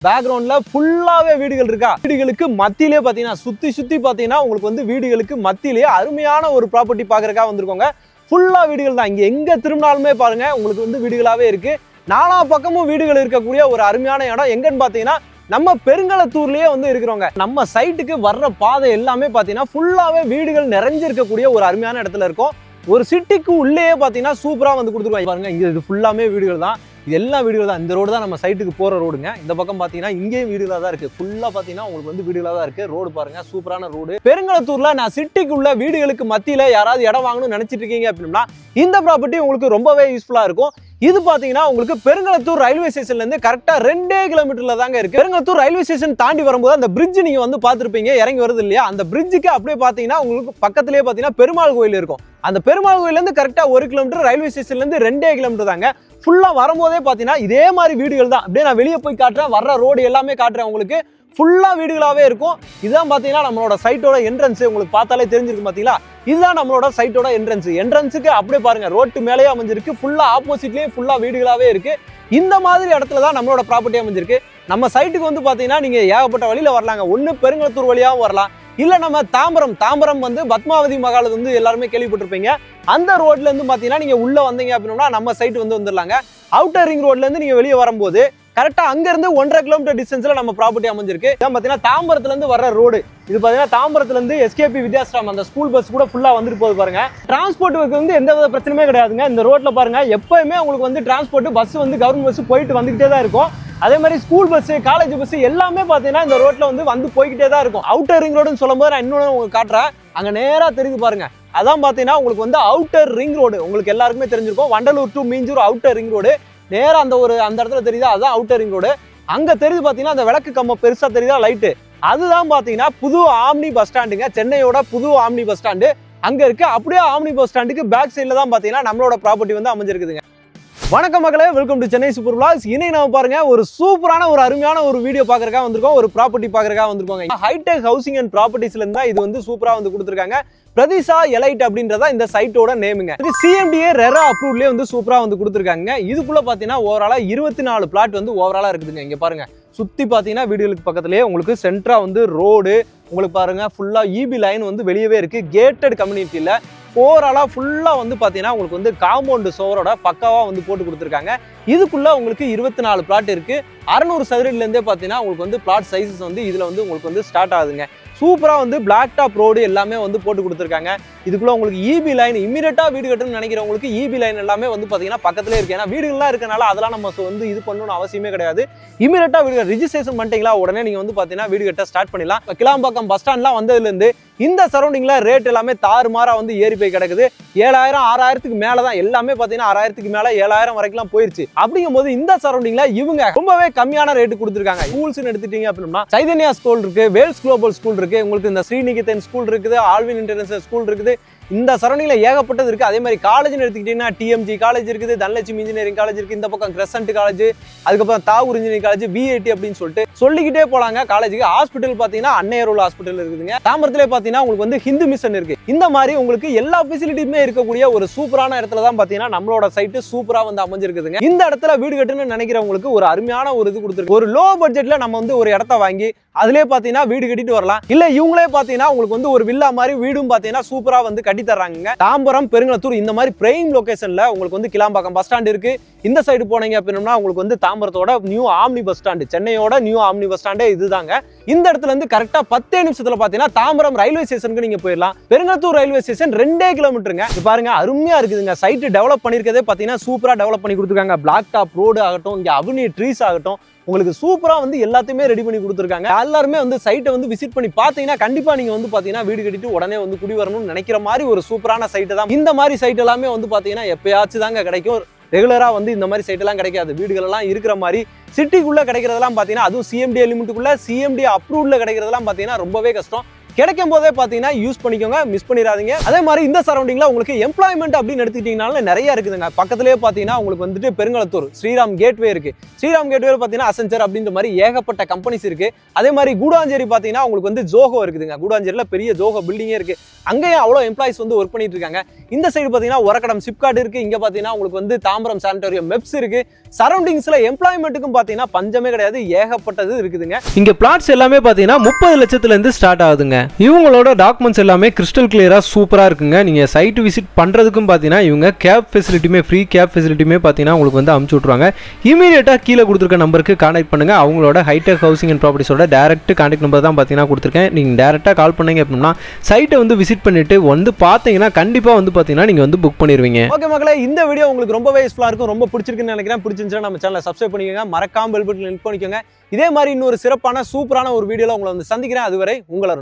பேக்ரவுண்ட்ல ஃபுல்லாவே வீடுகள் இருக்கா. வீடுகளுக்கு மத்தியிலே பாத்தீங்கன்னா சுத்தி பாத்தீங்கன்னா உங்களுக்கு வந்து வீடுகளுக்கு மத்தியிலே அருமையான ஒரு ப்ராப்பர்ட்டி பாக்குறதுக்காக வந்திருக்கோங்க. ஃபுல்லா வீடுகள் தான். இங்க எங்க திரும்பினாலுமே பாருங்க உங்களுக்கு வந்து வீடுகளாவே இருக்கு. நாலா பக்கமும் வீடுகள் இருக்கக்கூடிய ஒரு அருமையான இடம் எங்கன்னு பாத்தீங்கன்னா நம்ம பெருங்களத்தூர்லயே வந்து இருக்கிறோங்க. நம்ம சைட்டுக்கு வர்ற பாதை எல்லாமே பாத்தீங்கன்னா ஃபுல்லாவே வீடுகள் நிறைஞ்சிருக்கக்கூடிய ஒரு அருமையான இடத்துல இருக்கும். ஒரு சிட்டிக்கு உள்ளே பாத்தீங்கன்னா சூப்பரா வந்து கொடுத்துருவாங்க. பாருங்க இங்க இது ஃபுல்லாமே வீடுகள் தான். இது எல்லா வீடுகள் தான். இந்த ரோடு தான் நம்ம சைட்டுக்கு போற ரோடுங்க. இந்த பக்கம் பாத்தீங்கன்னா இங்கேயும் வீடுகளா தான் இருக்கு. ஃபுல்லா பாத்தீங்கன்னா உங்களுக்கு வந்து வீடுகளா தான் இருக்கு. ரோடு பாருங்க சூப்பரான ரோடு. பெருங்களத்தூர்ல நான் சிட்டிக்கு உள்ள வீடுகளுக்கு மத்தியில யாராவது இடம் வாங்கணும்னு நினைச்சிட்டு இருக்கீங்க அப்படின்னா இந்த ப்ராப்பர்ட்டி உங்களுக்கு ரொம்பவே யூஸ்ஃபுல்லா இருக்கும். இது பாத்தீங்கன்னா உங்களுக்கு பெருங்களத்தூர் ரயில்வே ஸ்டேஷன்ல இருந்து கரெக்டா 2 கிலோமீட்டர்ல தாங்க இருக்கு. பெருங்களத்தூர் ரயில்வே ஸ்டேஷன் தாண்டி வரும்போது அந்த பிரிட்ஜ் நீங்க வந்து பாத்துருப்பீங்க, இறங்கி வருது இல்லையா, அந்த பிரிட்ஜுக்கு அப்படியே பாத்தீங்கன்னா உங்களுக்கு பக்கத்திலேயே பாத்தீங்கன்னா பெருமாள் கோயில் இருக்கும். அந்த பெருமாள் கோயில இருந்து கரெக்டா 1 கிலோமீட்டர், ரயில்வே ஸ்டேஷன்ல இருந்து 2 கிலோமீட்டர் தாங்க. ஃபுல்லா வரும்போதே பாத்தீங்கன்னா இதே மாதிரி வீடுகள் தான். அப்படியே நான் வெளியே போய் காட்டுறேன், வர்ற ரோடு எல்லாமே காட்டுறேன் உங்களுக்கு. ஃபுல்லா வீடுகளாவே இருக்கும். இதுதான் பாத்தீங்கன்னா நம்மளோட சைட்டோட என்ட்ரன்ஸ். உங்களுக்கு பார்த்தாலே தெரிஞ்சிருக்கு பாத்தீங்களா, இதுதான் நம்மளோட சைட்டோட என்ட்ரன்ஸ். என்ட்ரன்ஸுக்கு அப்படியே பாருங்க ரோட்டு மேலேயே அமைஞ்சிருக்கு. ஃபுல்லா ஆப்போசிட்லயே ஃபுல்லா வீடுகளாவே இருக்கு. இந்த மாதிரி இடத்துல தான் நம்மளோட ப்ராப்பர்ட்டி அமைஞ்சிருக்கு. நம்ம சைட்டுக்கு வந்து பாத்தீங்கன்னா நீங்க ஏகப்பட்ட வழியில வரலாங்க. ஒண்ணு பெருங்களத்தூர் வழியாவும் வரலாம், இல்ல நம்ம தாம்பரம் வந்து பத்மாவதி மகால் வந்து எல்லாருமே கேள்விப்பட்டிருப்பீங்க. அந்த ரோட்ல இருந்து பாத்தீங்கன்னா நீங்க உள்ள வந்தீங்க அப்படின்னா நம்ம சைட் வந்து வந்துடலாங்க. அவுட்டர் ரிங் ரோட்ல இருந்து நீங்க வெளியே வரும்போது கரெக்டா அங்க இருந்து 1.5 கிலோமீட்டர் டிஸ்டன்ஸ்ல நம்ம ப்ராப்பர்ட்டி அமைஞ்சிருக்கு. இதான் பாத்தீங்கன்னா தாம்பரத்துல இருந்து வர்ற ரோடு. இது பாத்தீங்கன்னா தாம்பரத்துல இருந்து எஸ்கேபி வித்யாஸ்ராம் அந்த ஸ்கூல் பஸ் கூட ஃபுல்லா வந்துட்டு போகுது பாருங்க. டிரான்ஸ்போர்ட் வந்து எந்த வித பிரச்சனையுமே கிடையாதுங்க. இந்த ரோட்ல பாருங்க எப்பவுமே உங்களுக்கு வந்து டிரான்ஸ்போர்ட் பஸ் வந்து கவர்மெண்ட் பஸ் போயிட்டு வந்துகிட்டே தான் இருக்கும். அதே மாதிரி ஸ்கூல் பஸ், காலேஜ் பஸ் எல்லாமே பாத்தீங்கன்னா இந்த ரோட்ல வந்து போய்கிட்டே தான் இருக்கும். அவுட்டர் ரிங் ரோடுன்னு சொல்லும்போது நான் இன்னொன்னு உங்களுக்கு காட்டுறேன். அங்க நேரா தெரியுது பாருங்க, அதான் பாத்தீங்கன்னா உங்களுக்கு வந்து அவுட்டர் ரிங் ரோடு. உங்களுக்கு எல்லாருக்குமே தெரிஞ்சிருக்கும், Vandalur to Minjur outer ring road. நேரா அந்த இடத்துல தெரியுதா, அதான் அவுட்டர் ரிங் ரோடு. அங்க தெரியுது பாத்தீங்கன்னா அந்த விளக்கு கம்பம் பெருசா தெரியுதா லைட்டு, அதுதான் பாத்தீங்கன்னா புது ஆம்னி பஸ் ஸ்டாண்டுங்க. சென்னையோட புது ஆம்னி பஸ் ஸ்டாண்டு அங்க இருக்கு. அப்படியே ஆம்னி பஸ் ஸ்டாண்டுக்கு பேக் சைட்ல தான் பாத்தீங்கன்னா நம்மளோட ப்ராப்பர்ட்டி வந்து அமைஞ்சிருக்குதுங்க. வணக்கம் மக்களே, welcome to Chennai super vlogs. இன்னைக்கு நம்ம பாருங்க ஒரு சூப்பரான ஒரு அருமையான ஒரு வீடியோ பாக்குறதுக்காக வந்திருக்கோம். ஒரு ப்ராப்பர்ட்டி பாக்குறதுக்காக வந்திருக்கோங்க. ஹைடெக் ஹவுசிங் அண்ட் ப்ராப்பர்ட்டிஸ்ல இருந்தா இது வந்து சூப்பரா வந்து கொடுத்துருக்காங்க. பிரதிசா எலைட் அப்படின்றதா இந்த சைட்டோட நேமுங்க. இது சிஎம்டிஏ ரெரா அப்ரூவ்லயே வந்து சூப்பரா வந்து கொடுத்துருக்காங்க. இதுக்குள்ள பாத்தீங்கன்னா ஓவராலா 24 பிளாட் வந்து ஓவராலா இருக்குதுங்க. இங்க பாருங்க சுத்தி பாத்தீங்கன்னா வீடுகளுக்கு பக்கத்துலயே உங்களுக்கு சென்ட்ரா வந்து ரோடு உங்களுக்கு பாருங்க ஃபுல்லா இபி லைன் வந்து வெளியவே இருக்கு. கேட்டட் கம்யூனிட்டியில ஓவராலா ஃபுல்லா வந்து பாத்தீங்கன்னா உங்களுக்கு வந்து காம்பவுண்ட் சோரோட பக்காவா வந்து போட்டு கொடுத்துருக்காங்க. இதுக்குள்ள உங்களுக்கு 24 பிளாட் இருக்கு. 600 சதுரடில இருந்தே பாத்தீங்கன்னா உங்களுக்கு வந்து பிளாட் சைஸஸ் வந்து இதுல வந்து உங்களுக்கு வந்து ஸ்டார்ட் ஆகுதுங்க. சூப்பரா வந்து பிளாக் டாப் ரோடு எல்லாமே வந்து போட்டு கொடுத்துருக்காங்க. இதுக்குள்ள உங்களுக்கு இபி லைன் இமீடியட்டா வீடு கட்டணும்னு நினைக்கிறவங்களுக்கு இபி லைன் எல்லாமே வந்து பாத்தீங்கன்னா பக்கத்துல இருக்கு. ஏன்னா வீடுகள்லாம் இருக்கனால அதெல்லாம் நம்ம வந்து இது பண்ணணும்னு அவசியமே கிடையாது. இமீடியட்டா வீடு ரிஜிஸ்ட்ரேஷன் பண்ணிட்டீங்களா உடனே நீங்க வந்து பாத்தீங்கன்னா வீடு கட்ட ஸ்டார்ட் பண்ணிடலாம். கிளாம்பாக்கம் பஸ் ஸ்டாண்ட்லாம் வந்ததுல இருந்து இந்த சரௌண்டிங்ல ரேட் எல்லாமே தாறுமாறா வந்து ஏறி போய் கிடக்குது. 7000 6000க்கு மேலதான் எல்லாமே பாத்தீங்கன்னா 6000க்கு மேல 7000 வரைக்கும் போயிருச்சு. அப்படிங்கும்போது இந்த சரௌண்டிங்ல இவங்க ரொம்பவே கம்மியான ரேட்டு கொடுத்துருக்காங்க. ஸ்கூல்ஸ் எடுத்துட்டீங்க அப்படின்னா சைதன்யா ஸ்கூல் இருக்கு, வேல்ஸ் குளோபல் ஸ்கூல் இருக்கு, உங்களுக்கு இந்த ஸ்ரீநிகேதன் ஸ்கூல் இருக்குது, ஆல்வின் இன்டர்நேஷனல் ஸ்கூல் இருக்குது. இந்த சரௌண்டிங்ல ஏகப்பட்டது இருக்கு. அதே மாதிரி காலேஜ் எடுத்துக்கிட்டீங்கன்னா டிஎம்ஜி காலேஜ் இருக்குது, தனலட்சுமி இன்ஜினியரிங் காலேஜ் இருக்கு, இந்த பக்கம் கிரசன்ட் காலேஜ், அதுக்கப்புறம் தாவூர் இன்ஜினியரிங் காலேஜ், பிஐடி அப்படின்னு சொல்லிட்டு சொல்லிக்கிட்டே போலாங்க. காலேஜுக்கு ஹாஸ்பிட்டல் பாத்தீங்கன்னா அன்னையரோல் ஹாஸ்பிட்டல் இருக்குதுங்க. தாம்பரத்திலே பாத்தீங்கன்னா உங்களுக்கு வந்து ஹிந்து மிஷன் இருக்கு. இந்த மாதிரி உங்களுக்கு எல்லா ஃபெசிலிட்டியுமே இருக்கக்கூடிய ஒரு சூப்பரான இடத்துல தான் பாத்தீங்கன்னா நம்மளோட சைட்டு சூப்பரா வந்து அமைஞ்சிருக்குதுங்க. இந்த இடத்துல வீடு கட்டணும்னு நினைக்கிறவங்களுக்கு ஒரு அருமையான ஒரு இது கொடுத்துருக்கு. ஒரு லோ பட்ஜெட்ல நம்ம வந்து ஒரு இடத்த வாங்கி அதுலயே பாத்தீங்கன்னா வீடு கட்டிட்டு வரலாம். இல்ல இவங்களே பாத்தீங்கன்னா உங்களுக்கு வந்து ஒரு வில்லா மாதிரி வீடும் பாத்தீங்கன்னா சூப்பரா வந்து கட்டி தர்றாங்க. தாம்பரம், பெருங்களத்தூர் இந்த மாதிரி பிரைம் லொகேஷன்ல உங்களுக்கு வந்து கிளாம்பாக்கம் பஸ் ஸ்டாண்ட் இருக்கு. இந்த சைடு போனீங்க அப்படின்னா உங்களுக்கு வந்து தாம்பரத்தோட நியூ ஆம்னி பஸ் ஸ்டாண்டு, சென்னையோட நியூ ஆம்னி பஸ் ஸ்டாண்டே இதுதாங்க. இந்த இடத்துல இருந்து கரெக்டா 10 நிமிஷத்துல பாத்தீங்கன்னா தாம்பரம் ரயில்வே ஸ்டேஷனுக்கு நீங்க போயிடலாம். Perungalathur railway station 2 கிலோமீட்டருங்க. இது பாருங்க அருமையா இருக்குதுங்க. சைட் டெவலப் பண்ணிருக்கதே பாத்தீங்கன்னா சூப்பரா டெவலப் பண்ணி கொடுத்துருக்காங்க. பிளாக் டாப் ரோடு ஆகட்டும், இங்க அவனி ட்ரீஸ் ஆகட்டும், உங்களுக்கு சூப்பரா வந்து எல்லாத்தையுமே ரெடி பண்ணி கொடுத்துருக்காங்க. எல்லாருமே வந்து சைட்டை வந்து விசிட் பண்ணி பாத்தீங்கன்னா கண்டிப்பா நீங்க வந்து பாத்தீங்கன்னா வீடு கட்டிட்டு உடனே வந்து குடி வரணும்னு நினைக்கிற மாதிரி ஒரு சூப்பரான சைட்டு தான். இந்த மாதிரி சைட் எல்லாமே வந்து பாத்தீங்கன்னா எப்பயாச்சும் தாங்க கிடைக்கும். ரெகுலரா வந்து இந்த மாதிரி சைட் எல்லாம் கிடைக்காது. வீடுகள் எல்லாம் இருக்கிற மாதிரி சிட்டிக்குள்ள கிடைக்கிறதெல்லாம் பாத்தீங்கன்னா அதுவும் சிஎம்டி லிமிட்டுக்குள்ள சிஎம்டி அப்ரூவ்ல கிடைக்கிறதெல்லாம் பாத்தீங்கன்னா ரொம்பவே கஷ்டம். கிடைக்கும் போதே பார்த்தீங்கன்னா யூஸ் பண்ணிக்கோங்க, மிஸ் பண்ணிடாதீங்க. அதே மாதிரி இந்த சரௌண்டிங்ல உங்களுக்கு எம்ப்ளாய்மெண்ட் அப்படின்னு எடுத்துக்கிட்டீங்கனால நிறைய இருக்குதுங்க. பக்கத்துலேயே பார்த்தீங்கன்னா உங்களுக்கு வந்துட்டு பெருங்களத்தூர் ஸ்ரீராம் கேட்வே இருக்கு. ஸ்ரீராம் கேட்வே பார்த்தீங்கன்னா அசென்சர் அப்படின்ற மாதிரி ஏகப்பட்ட கம்பெனிஸ் இருக்கு. அதே மாதிரி கூடாஞ்சேரி பார்த்தீங்கன்னா உங்களுக்கு வந்து ஜோஹோ இருக்குதுங்க. கூடாஞ்சேரியில் பெரிய ஜோஹோ பில்டிங்கே இருக்கு. அங்கேயும் அவ்வளோ எம்ப்ளாயிஸ் வந்து ஒர்க் பண்ணிட்டு இருக்காங்க. இந்த சைடு பார்த்தீங்கன்னா ஒரக்கடம் சிப்காட் இருக்கு. இங்கே பார்த்தீங்கன்னா உங்களுக்கு வந்து தாம்பரம் சானிட்டோரியம் மெப்ஸ் இருக்கு. சரௌண்டிங்ஸ்ல எம்ப்ளாய்மெண்ட்டுக்கும் பார்த்தீங்கன்னா பஞ்சமே கிடையாது, ஏகப்பட்டது இருக்குதுங்க. இங்க பிளாட்ஸ் எல்லாமே பார்த்தீங்கன்னா 30 லட்சத்துல இருந்து ஸ்டார்ட் ஆகுதுங்க. இவங்களோட டாக்குமெண்ட்ஸ் எல்லாமே கிறிஸ்டல் கிளியரா சூப்பரா இருக்குங்க. நீங்க சைட் விசிட் பண்றதுக்கும் பார்த்தீங்கன்னா இவங்க கேப் ஃபெசிலிட்டியுமே ஃப்ரீ கேப் ஃபெசிலிட்டியுமே பார்த்தீங்கன்னா உங்களுக்கு வந்து அமுச்சு விட்ருவாங்க. இமீடியட்டா கீழே கொடுத்துருக்க நம்பருக்கு கான்டாக்ட் பண்ணுங்க. அவங்களோட ஹைடெக் ஹவுசிங் அண்ட் ப்ராப்பர்ட்டிஸோட டைரக்ட் கான்டாக்ட் நம்பர் தான் பார்த்தீங்கன்னா கொடுத்துருக்கேன். நீங்க டைரக்டா கால் பண்ணீங்க அப்படின்னா சைட்டை வந்து விசிட் பண்ணிட்டு வந்து பார்த்தீங்கன்னா கண்டிப்பா வந்து பார்த்தீங்கன்னா நீங்க வந்து புக் பண்ணிடுவீங்க. ஓகே மக்களே, இந்த வீடியோ உங்களுக்கு ரொம்பவே யூஸ்ஃபுல்லா இருக்கும், ரொம்ப பிடிச்சிருக்குன்னு நினைக்கிறேன். பிடிச்சிருந்துச்சுன்னா நம்ம சேனலை சப்ஸ்கிரைப் பண்ணிக்கோங்க, மறக்காம பெல் பட்டன் கிளிக் பண்ணிக்கோங்க. இதே மாதிரி இன்னொரு சிறப்பான சூப்பரான ஒரு வீடியோல உங்களை வந்து சந்திக்கிறேன். அதுவரை உங்களை